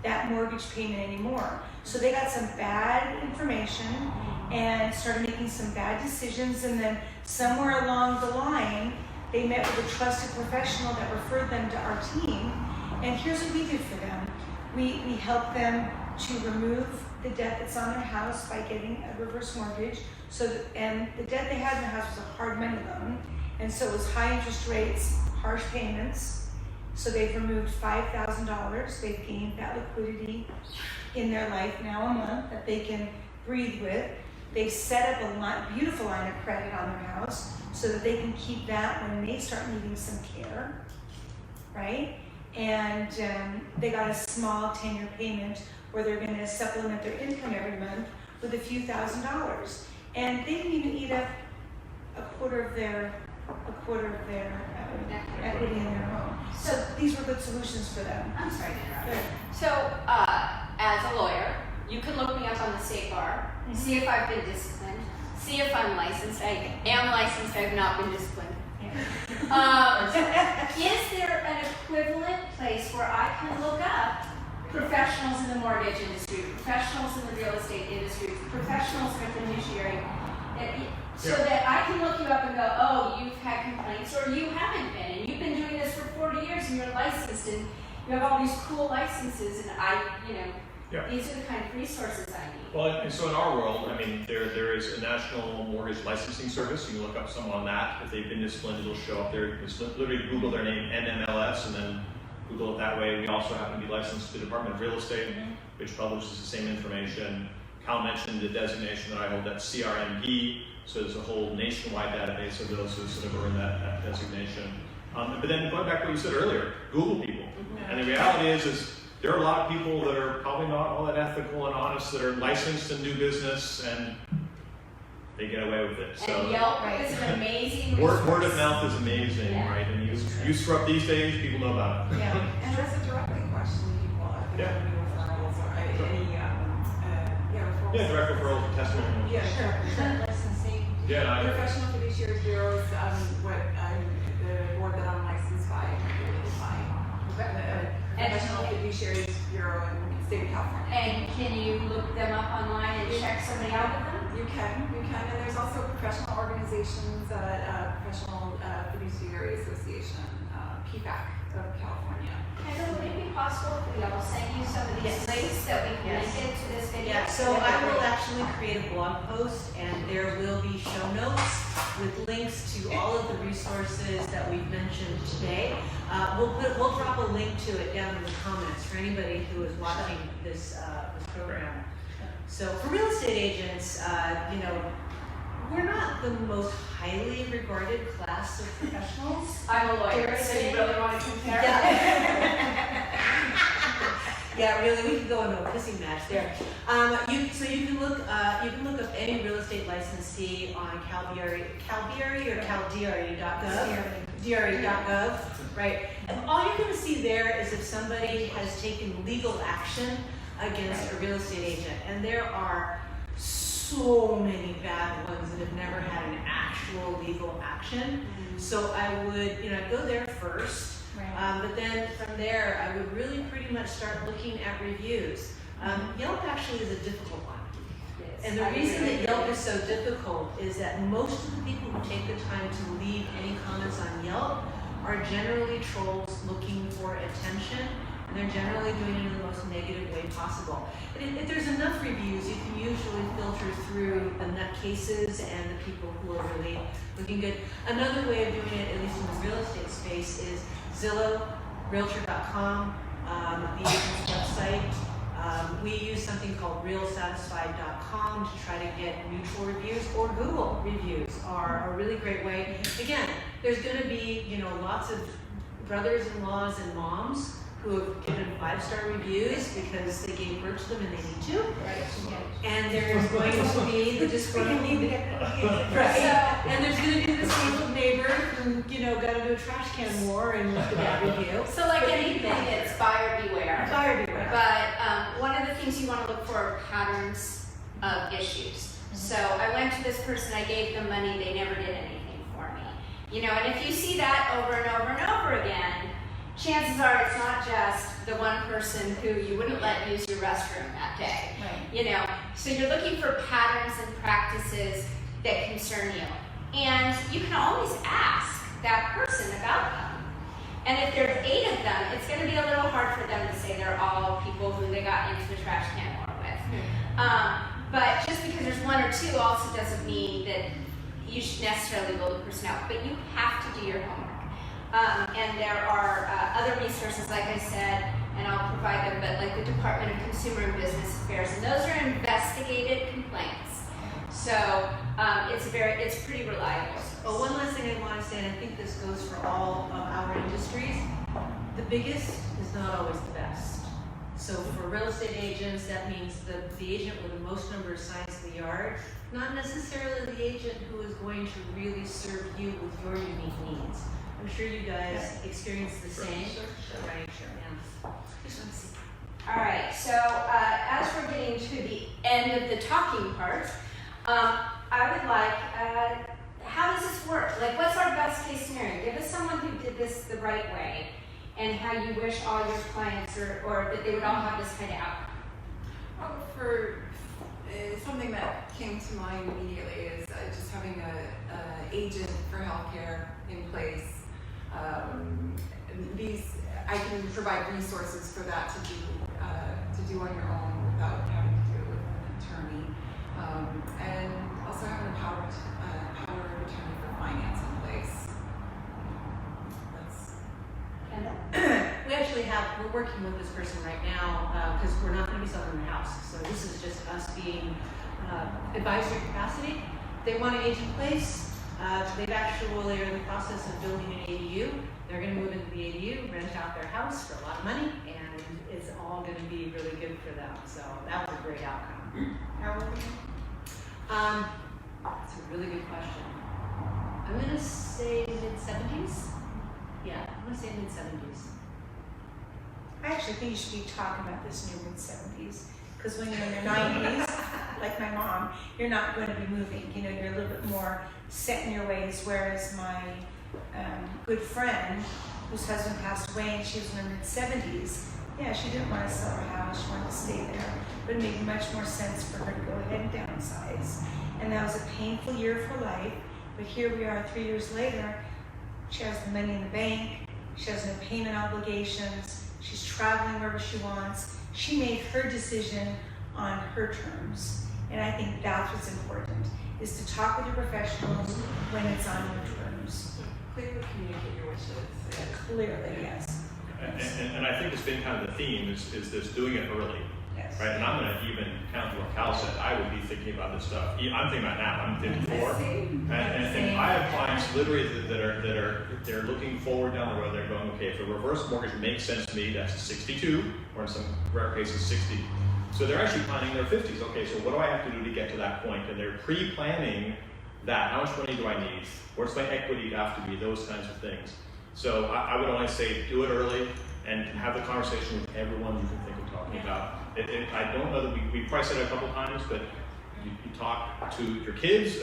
that mortgage payment anymore. So they got some bad information and started making some bad decisions, and then somewhere along the line, they met with a trusted professional that referred them to our team. And here's what we did for them. We helped them to remove the debt that's on their house by getting a reverse mortgage. And the debt they had in their house was a hard money loan. And so it was high interest rates, harsh payments. So they've removed $5,000. They've gained that liquidity in their life now a month that they can breathe with. They've set up a beautiful line of credit on their house so that they can keep that when they start needing some care, right? And they got a small 10-year payment where they're going to supplement their income every month with a few $1,000s. And they didn't even eat up a quarter of their equity in their home. So these were good solutions for them. I'm sorry to interrupt. Good. So, as a lawyer, you can look me up on the state bar, see if I've been disciplined, see if I'm licensed. I am licensed, I've not been disciplined. Is there an equivalent place where I can look up professionals in the mortgage industry, professionals in the real estate industry, professionals in the fiduciary, so that I can look you up and go, oh, you've had complaints, or you haven't been, and you've been doing this for 40 years, and you're licensed, and you have all these cool licenses, and these are the kind of resources I need. Well, and so in our world, I mean, there is a national mortgage licensing service. You can look up someone on that. If they've been disciplined, it'll show up there. It's literally Google their name, NMLS, and then Google it that way. We also happen to be licensed to the Department of Real Estate, which publishes the same information. Cal mentioned the designation that I hold, that's CRMP, so there's a whole nationwide database of those who sort of earn that designation. But then going back to what you said earlier, Google people. And the reality is there are a lot of people that are probably not all that ethical and honest that are licensed and do business, and they get away with it. So And Yelp is an amazing resource. word of mouth is amazing, Yeah. right? And you screw up these days, people know about it. Yeah. And that's a direct question to people, if they have any referrals or any, referrals. Yeah, direct referrals and testimonials. Yeah, Sure. Licensing. Yeah, I, Professional fiduciary bureaus, the board that I'm licensed by, Professional Fiduciary Bureau in the state of California. And can you look them up online and check somebody out with them? You can, and there's also professional organizations, Professional Fiduciary Association, PFAC of California. Heather, would it be possible if we all send you some of these Yes. links that we Yes. connected to this video? Yeah, so I will actually create a blog post, and there will be show notes with links to all of the resources that we've mentioned today. We'll drop a link to it down in the comments for anybody who is watching this program. So for real estate agents, we're not the most highly regarded class of professionals. I'm a lawyer, so you really want to compare? Yeah, really, we could go into a pissing match there. You can look up any real estate licensee on CalDRE or CalDRE.gov, right? And all you're going to see there is if somebody has taken legal action against a real estate agent, and there are so many bad ones that have never had an actual legal action. So I would, go there first. Right. But then from there, I would really pretty much start looking at reviews. Yelp actually is a difficult one. And the reason that Yelp is so difficult is that most of the people who take the time to leave any comments on Yelp are generally trolls looking for attention, and they're generally doing it in the most negative way possible. And if there's enough reviews, you can usually filter through the nutcases and the people who are really looking good. Another way of doing it, at least in the real estate space, is Zillow, Realtor.com, the agent's website. We use something called RealSatisfied.com to try to get mutual reviews, or Google reviews are a really great way. Again, there's going to be lots of brothers-in-laws and moms who have given 5-star reviews because they gave birth to them and they need to. Right. And there's going to be the disgruntled right. And there's going to be the disgruntled neighbor who got into a trash can war and left a bad review. So like anything, it's buyer beware. Buyer beware. But one of the things you want to look for are patterns of issues. So I went to this person, I gave them money, they never did anything for me. And if you see that over and over and over again, chances are it's not just the one person who you wouldn't let use your restroom that day. Right. So you're looking for patterns and practices that concern you. And you can always ask that person about them. And if there's 8 of them, it's going to be a little hard for them to say they're all people who they got into the trash can war with. But just because there's 1 or 2 also doesn't mean that you should necessarily build a person out. But you have to do your homework. And there are other resources, like I said, and I'll provide them, but like the Department of Consumer and Business Affairs, and those are investigated complaints. So it's pretty reliable. Well, one last thing I want to say, and I think this goes for all of our industries, the biggest is not always the best. So for real estate agents, that means the agent with the most number of signs in the yard, not necessarily the agent who is going to really serve you with your unique needs. I'm sure you guys experience the same. Right, sure. Yeah. Just want to see. All right, so as we're getting to the end of the talking part, I would like, how does this work? Like, what's our best case scenario? Give us someone who did this the right way, and how you wish all your clients, or that they would all have this kind of outcome. Well, for something that came to mind immediately is just having a agent for healthcare in place. I can provide resources for that to do on your own without having to do it with an attorney, and also having a power of attorney for finance in place. We actually we're working with this person right now because we're not going to be selling their house. So this is just us being advisory capacity. They want to age in place. They've actually are in the process of building an ADU. They're going to move into the ADU, rent out their house for a lot of money, and it's all going to be really good for them. So that was a great outcome. How old are you? That's a really good question. I'm going to say mid-70s. Yeah, I'm going to say mid-70s. I actually think you should be talking about this in your mid-70s, because when you're in your 90s, like my mom, you're not going to be moving. You know, you're a little bit more set in your ways, whereas my good friend, whose husband passed away and she was in her mid-70s, yeah, she didn't want to sell her house, she wanted to stay there, but it made much more sense for her to go ahead and downsize. And that was a painful year of her life, but here we are 3 years later. She has the money in the bank, she has no payment obligations, she's traveling wherever she wants. She made her decision on her terms, and I think that's what's important, is to talk with your professionals when it's on your terms. Clearly communicate your wishes. Clearly, yes. And I think it's been kind of the theme is this doing it early. Yes. Right, and I'm going to even counter what Cal said. I would be thinking about this stuff. I'm thinking about now. I'm 54, and I have clients literally that are looking forward down the road. They're going, okay, if a reverse mortgage makes sense to me, that's 62, or in some rare cases 60. So they're actually planning their 50s. Okay, so what do I have to do to get to that point? And they're pre-planning that. How much money do I need? Where's my equity have to be? Those kinds of things. So I would only say do it early and have the conversation with everyone you can think of talking about. I don't know that we probably said it a couple times, but you talk to your kids,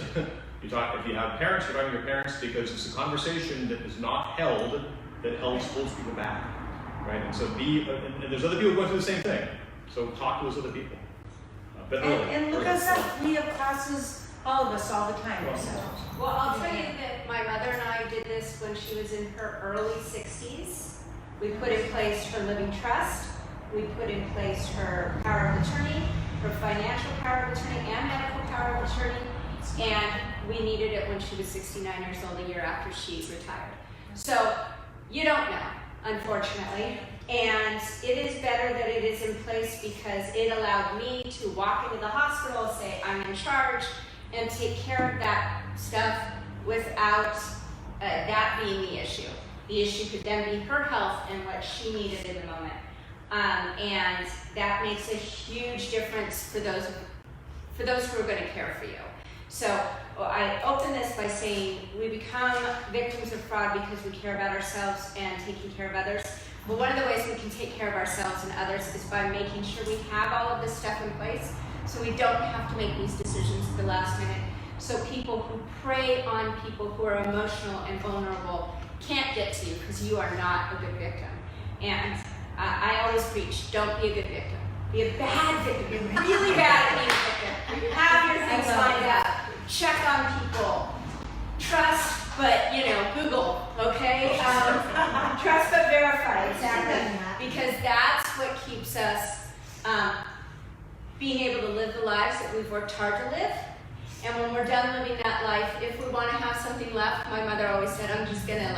you talk, if you have parents, you're talking to your parents, because it's a conversation that is not held, that holds people back, right? And so and there's other people going through the same thing, so talk to those other people. But And look us up, we have classes, all of us, all the time. So. Well, I'll tell you that my mother and I did this when she was in her early 60s. We put in place her living trust. We put in place her power of attorney, her financial power of attorney, and medical power of attorney. And we needed it when she was 69 years old, a year after she retired. So you don't know, unfortunately. And it is better that it is in place because it allowed me to walk into the hospital, say I'm in charge, and take care of that stuff without that being the issue. The issue could then be her health and what she needed in the moment. And that makes a huge difference for those who are going to care for you. So I open this by saying we become victims of fraud because we care about ourselves and taking care of others. Well, one of the ways we can take care of ourselves and others is by making sure we have all of this stuff in place so we don't have to make these decisions at the last minute. So people who prey on people who are emotional and vulnerable can't get to you because you are not a good victim. And I always preach, don't be a good victim. Be a bad victim. You're really bad at being a victim. Have your things lined up. Check on people. Trust, but, Google, okay? Trust but verify, exactly. Because that's what keeps us being able to live the lives that we've worked hard to live. And when we're done living that life, if we want to have something left, my mother always said, I'm just going to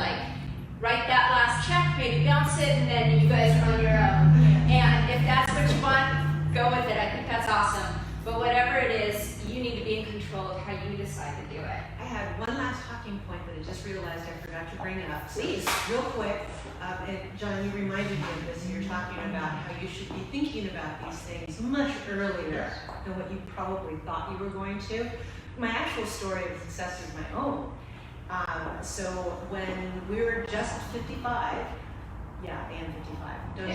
write that last check, maybe bounce it, and then you guys are on your own. And if that's what you want, go with it. I think that's awesome. But whatever it is, you need to be in control of how you decide to do it. I had one last talking point that I just realized I forgot to bring up. Please, real quick. And John, you reminded me of this. You're talking about how you should be thinking about these things much earlier than what you probably thought you were going to. My actual story of success is my own. So when we were just 55, yeah, I am 55, don't know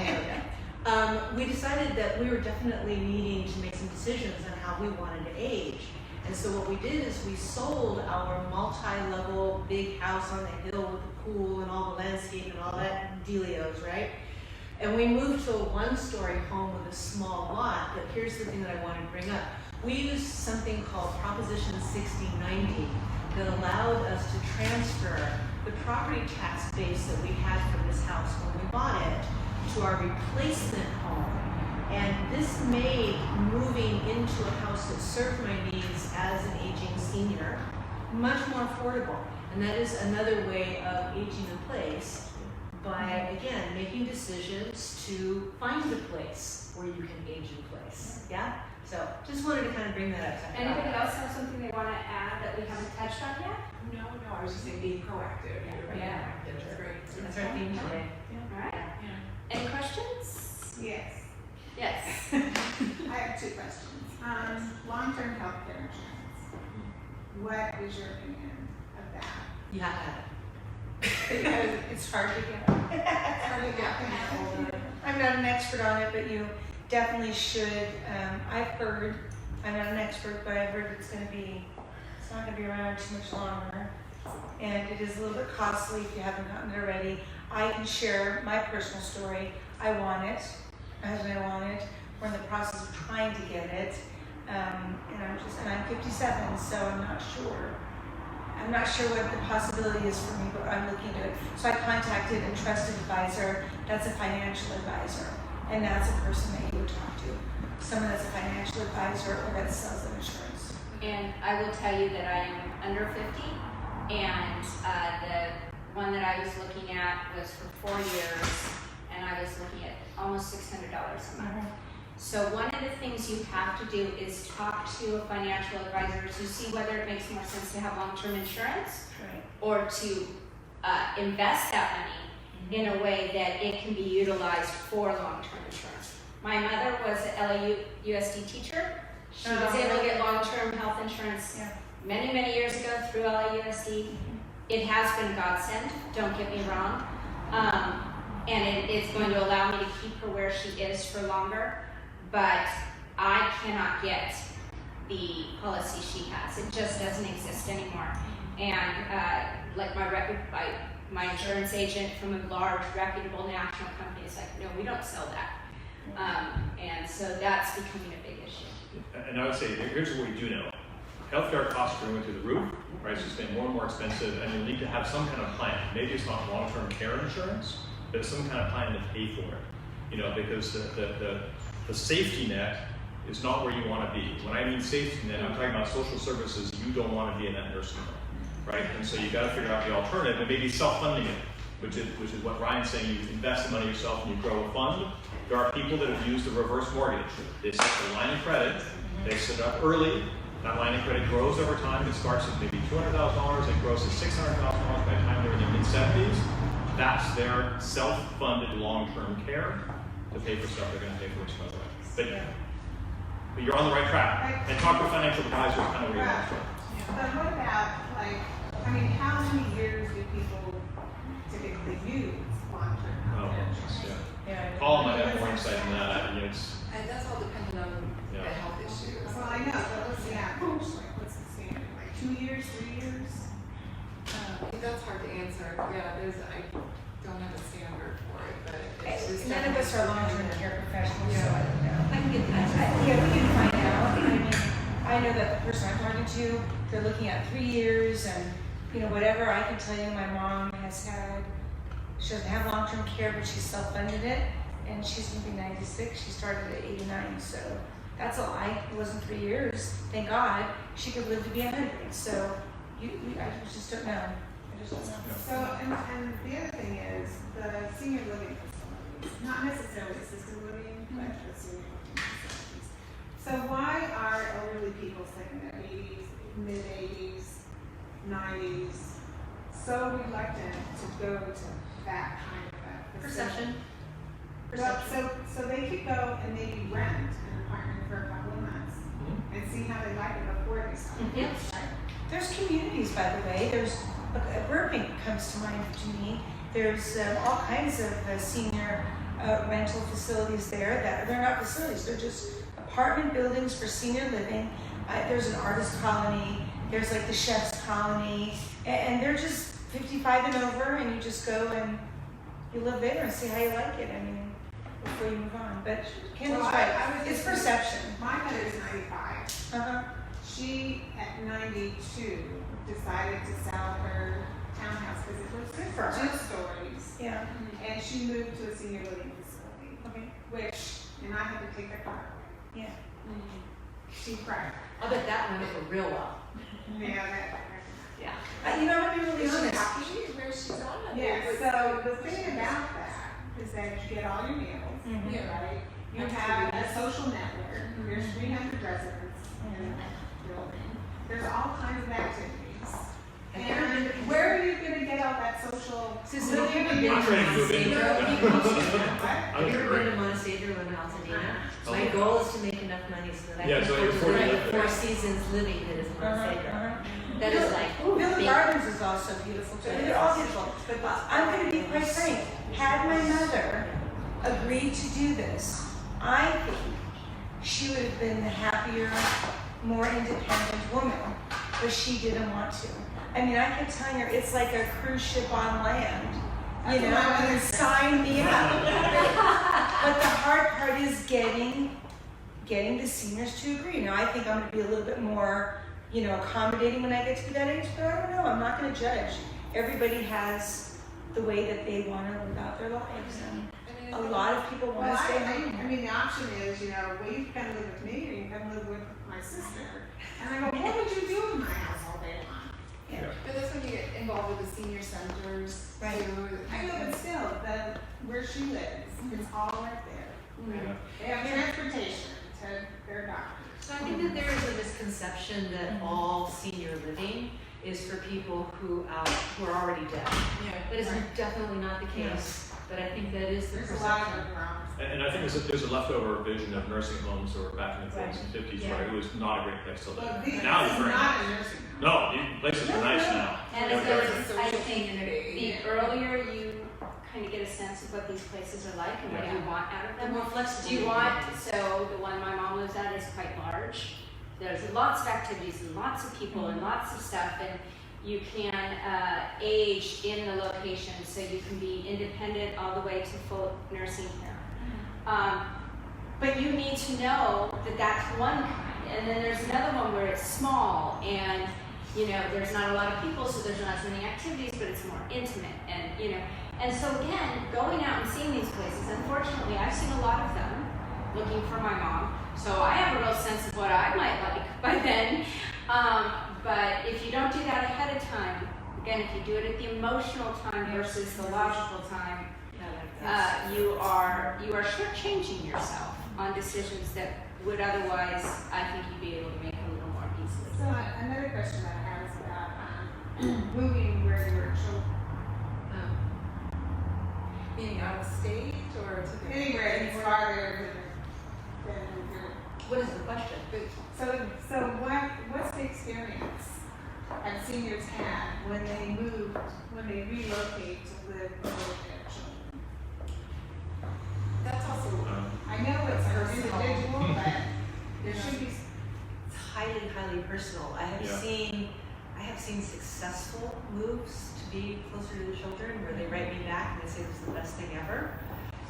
that. We decided that we were definitely needing to make some decisions on how we wanted to age. And so what we did is we sold our multi-level big house on the hill with the pool and all the landscape and all that dealios, right? And we moved to a one-story home with a small lot, but here's the thing that I want to bring up. We used something called Proposition 6090 that allowed us to transfer the property tax base that we had from this house when we bought it to our replacement home. And this made moving into a house that served my needs as an aging senior much more affordable. And that is another way of aging in place by, again, making decisions to find a place where you can age in place. Yeah? So just wanted to kind of bring that up. Anybody else have something they want to add that we haven't touched on yet? No, I was just saying being proactive. Yeah. That's great. That's our theme today. All right. Yeah. Any questions? Yes, Yes. I have two questions. Long-term health care insurance. What is your opinion of that? You have to have it. Because it's hard to get. Hard to get people. I'm not an expert on it, but you definitely should. I've heard, I'm not an expert, but I've heard it's not gonna be around too much longer. And it is a little bit costly if you haven't gotten it already. I can share my personal story. I want it. My husband and I want it. We're in the process of trying to get it. And I'm 57, so I'm not sure. I'm not sure what the possibility is for me, but I'm looking into it. So I contacted a trusted advisor. That's a financial advisor. And that's a person that you would talk to. Someone that's a financial advisor or that sells an insurance. And I will tell you that I am under 50, and the one that I was looking at was for 4 years, and I was looking at almost $600 a month. So one of the things you have to do is talk to a financial advisor to see whether it makes more sense to have long-term insurance Right. or to invest that money in a way that it can be utilized for long-term insurance. My mother was an LAU USD teacher. She was able to get long-term health insurance many, many years ago through LAUSD. It has been a godsend, don't get me wrong. And it's going to allow me to keep her where she is for longer, but I cannot get the policy she has. It just doesn't exist anymore. And like my insurance agent from a large reputable national company is like, no, we don't sell that. And so that's becoming a big issue. And I would say, here's what we do know. Healthcare costs are going through the roof, right? So it's getting more and more expensive, and you need to have some kind of plan. Maybe it's not long-term care insurance, but it's some kind of plan to pay for it. You know, because the safety net is not where you want to be. When I mean safety net, I'm talking about social services. You don't want to be in that nursing home, right? And so you got to figure out the alternative, and maybe self-funding it, which is what Ryan's saying. You invest the money yourself and you grow a fund. There are people that have used the reverse mortgage. They set the line of credit, they set it up early. That line of credit grows over time. It starts at maybe $200,000, it grows to $600,000 by the time they're in their mid-70s. That's their self-funded long-term care to pay for stuff they're going to pay for some other way. But you're on the right track. And talk to a financial advisor is kind of where you want to start. But what about, how many years do people typically use long-term health insurance? Paul might have more insight than that. And that's all dependent on the health issues. Well, I know, but what's the average? What's the standard? 2 years, 3 years? That's hard to answer. Yeah, I don't have a standard for it, but it's just None of us are long-term care professionals, so I don't know. I can get that. Yeah, we can find out. I mean, I know that the person I'm talking to, they're looking at 3 years and, whatever. I can tell you my mom she doesn't have long-term care, but she self-funded it, and she's going to be 96. She started at 89, so that's a lie. It wasn't 3 years. Thank God. She could live to be 100. So I just don't know. So, and the other thing is the senior living facilities, not necessarily assisted living, but the senior living facilities. So why are elderly people in their 80s, mid-80s, 90s so reluctant to go to that kind of a facility? Perception. So they could go and maybe rent an apartment for a couple of months and see how they like it before they start. Yes. Right? There's communities, by the way. There's Burbank comes to mind to me. There's all kinds of senior rental facilities there that they're not facilities. They're just apartment buildings for senior living. There's an artist colony. There's like the chef's colony, and they're just 55 and over, and you just go and you live there and see how you like it. I mean, before you move on. But Kendall's right. It's perception. My mother is 95. She, at 92, decided to sell her townhouse because it was good for her. 2 stories. Yeah. And she moved to a senior living facility. Okay. And I had to take the car away. Yeah. She cried. I'll bet that went over real well. Yeah, Yeah. You know, I'm gonna be really Is she honest. happy where she's at? Yeah, so the thing about that is that you get all your meals, Mhm. right? You have a social network, there's 300 residents in that building. There's all kinds of activities. And where are you gonna get all that social? Susan, have you ever been I'm to trying to move in. Have you ever been to Great. Montecito or Altadena? Oh, My yeah. goal is to make enough money so that I Yeah, can so afford before to you live live the there. 4 seasons living that is Montecito. That is like, Villa big. Gardens is also beautiful too. They're all beautiful. But I'm going to be quite frank. Had my mother agreed to do this, I think she would have been the happier, more independent woman. But she didn't want to. I mean, I kept telling her it's like a cruise ship on land. You know, and sign me up. But the hard part is getting the seniors to agree. Now, I think I'm going to be a little bit more, accommodating when I get to be that age, but I don't know. I'm not going to judge. Everybody has the way that they want to live out their lives, and a lot of people want Well, to stay home. I mean, the option is, well, you can come live with me, or you can come live with my sister. And I go, what would you do in my house all day long? But that's when you get involved with the senior centers. Right. too. I know, but still, where she lives, it's all right there. Yeah. They have transportation to their doctors. So I think that there is a misconception that all senior living is for people who are already dead. Yeah. That is definitely not the case, but I think that is the There's a lot perception. of around. And I think there's a leftover vision of nursing homes or back in the 40s and 50s, Yeah. right? It was not a great place to Well, live. this is Now it's very not nice. a nursing home. No, these places are nice now. And Yeah. so I Social think community. the earlier you kind of get a sense of what these places are like and what you want out of The them. more flexible. Do you you want, can be. so the one my mom lives at is quite large. There's lots of activities and lots of people and lots of stuff, and you can age in the location so you can be independent all the way to full nursing care. But you need to know that that's one kind, and then there's another one where it's small and there's not a lot of people, so there's not as many activities, but it's more intimate, and so again, going out and seeing these places, unfortunately, I've seen a lot of them looking for my mom, so I have a real sense of what I might like by then. But if you don't do that ahead of time, again, if you do it at the emotional time versus the logical time, you are shortchanging yourself on decisions that would otherwise, I think, you'd be able to make a little more easily. So another question that I have is about moving where your children, Being out of state or to the. anywhere it's farther than your. What is the question? So what's the experience that seniors have when they relocate to live with their children? That's also. I know it's an individual, but there should be. It's highly personal. I have seen successful moves to be closer to the children where they write me back and they say this is the best thing ever.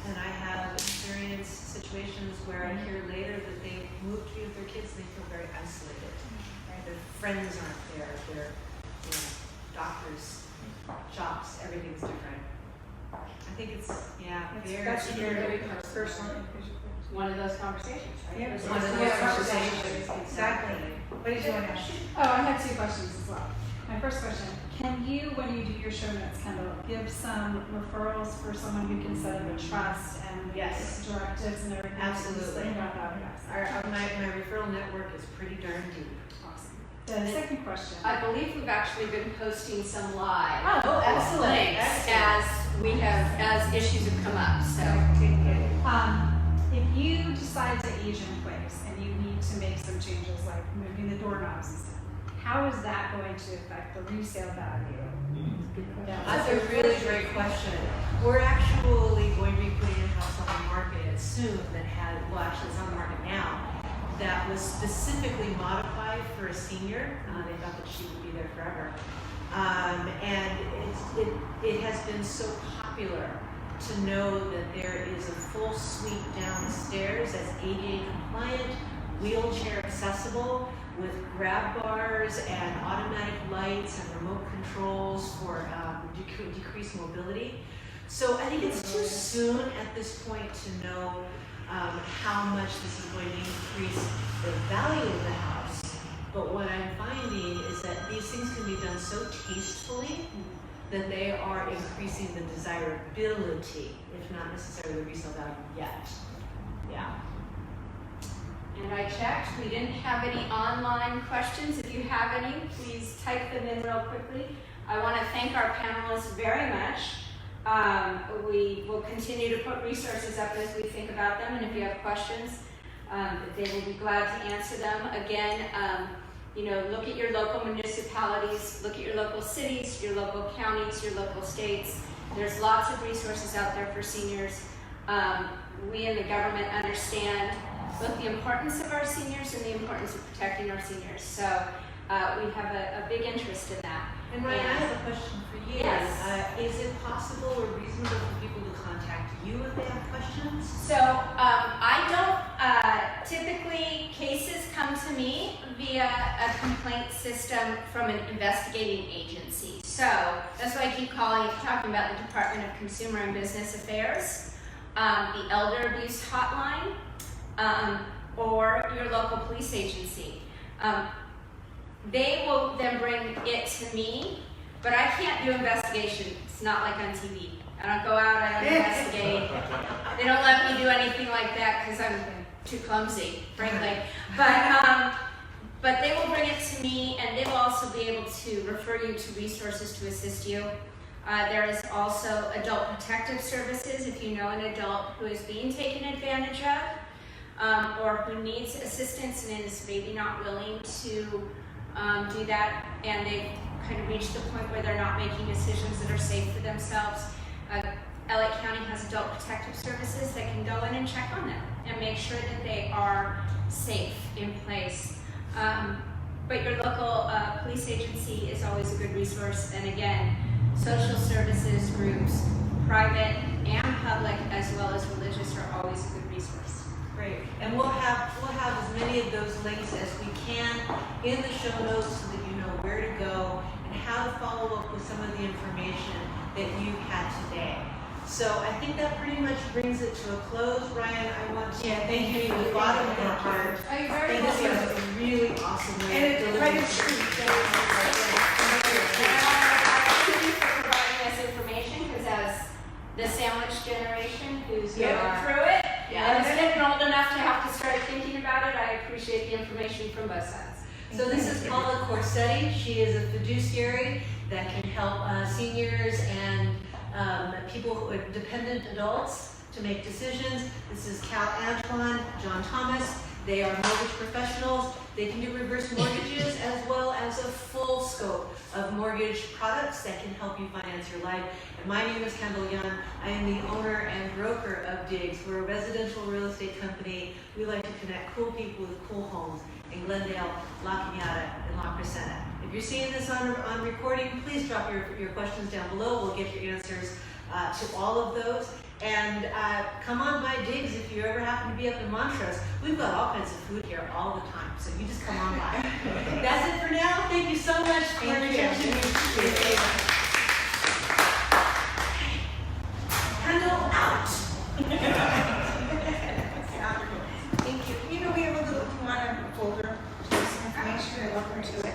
And I have experienced situations where I hear later that they moved to be with their kids and they feel very isolated. Right? Their friends aren't there. Their doctors, shops, everything's different. I think it's That's very personal. One of those conversations, right? Yeah. It's one of those conversations. Exactly. What did you want to ask? Oh, I have 2 questions as well. My first question, can you, when you do your show notes, Kendall, give some referrals for someone who can set up a trust and Yes. directives and everything? Absolutely. About that, yes. My referral network is pretty darn deep. Awesome. The second question. I believe we've actually been posting some live Oh, excellent. links as issues have come up. So If you decide to age in place and you need to make some changes like moving the doorknobs and stuff, how is that going to affect the resale value? That's a really great question. We're actually going to be putting a house on the market soon actually it's on the market now, that was specifically modified for a senior. They thought that she would be there forever. And it has been so popular to know that there is a full suite downstairs that's ADA compliant, wheelchair accessible, with grab bars and automatic lights and remote controls for decreased mobility. So I think it's too soon at this point to know how much this is going to increase the value of the house. But what I'm finding is that these things can be done so tastefully that they are increasing the desirability, if not necessarily the resale value yet. Yeah. And I checked, we didn't have any online questions. If you have any, please type them in real quickly. I want to thank our panelists very much. We will continue to put resources up as we think about them, and if you have questions, they will be glad to answer them. Again, look at your local municipalities, look at your local cities, your local counties, your local states. There's lots of resources out there for seniors. We in the government understand both the importance of our seniors and the importance of protecting our seniors. So we have a big interest in that. And Ryan, I have a question for you. Yes. Is it possible or reasonable for people to contact you if they have questions? So I don't, typically cases come to me via a complaint system from an investigating agency. So that's why I keep talking about the Department of Consumer and Business Affairs, the Elder Abuse Hotline, or your local police agency. They will then bring it to me, but I can't do investigation. It's not like on TV. I don't go out, I don't investigate. They don't let me do anything like that because I'm too clumsy, frankly. But they will bring it to me, and they will also be able to refer you to resources to assist you. There is also adult protective services if you know an adult who is being taken advantage of, or who needs assistance and is maybe not willing to do that, and they've kind of reached the point where they're not making decisions that are safe for themselves. LA County has adult protective services that can go in and check on them and make sure that they are safe in place. But your local police agency is always a good resource, and again, social services groups, private and public, as well as religious, are always a good resource. Great. And we'll have as many of those links as we can in the show notes so that you know where to go and how to follow up with some of the information that you've had today. So I think that pretty much brings it to a close. Ryan, I want to thank you from the bottom of our heart. Oh, you're very This welcome. was a really awesome way And of it's delivering. quite a treat. Thank you for providing us information, because as the sandwich generation who's going through it, and is getting old enough to have to start thinking about it, I appreciate the information from both sides. So this is Paula Corsetti. She is a fiduciary that can help seniors and people who are dependent adults to make decisions. This is Antoun, John Thomas. They are mortgage professionals. They can do reverse mortgages as well as a full scope of mortgage products that can help you finance your life. And my name is Kendall Young. I am the owner and broker of Diggs. We're a residential real estate company. We like to connect cool people with cool homes in Glendale, La Piñata, and La Crescenta. If you're seeing this on recording, please drop your questions down below. We'll get your answers to all of those. And come on by Diggs if you ever happen to be up in Montrose. We've got all kinds of food here all the time, so you just come on by. That's it for now. Thank you so much for your attention. Handle out. Thank you. You know, we have a little, you want a folder, some information, you're welcome to it.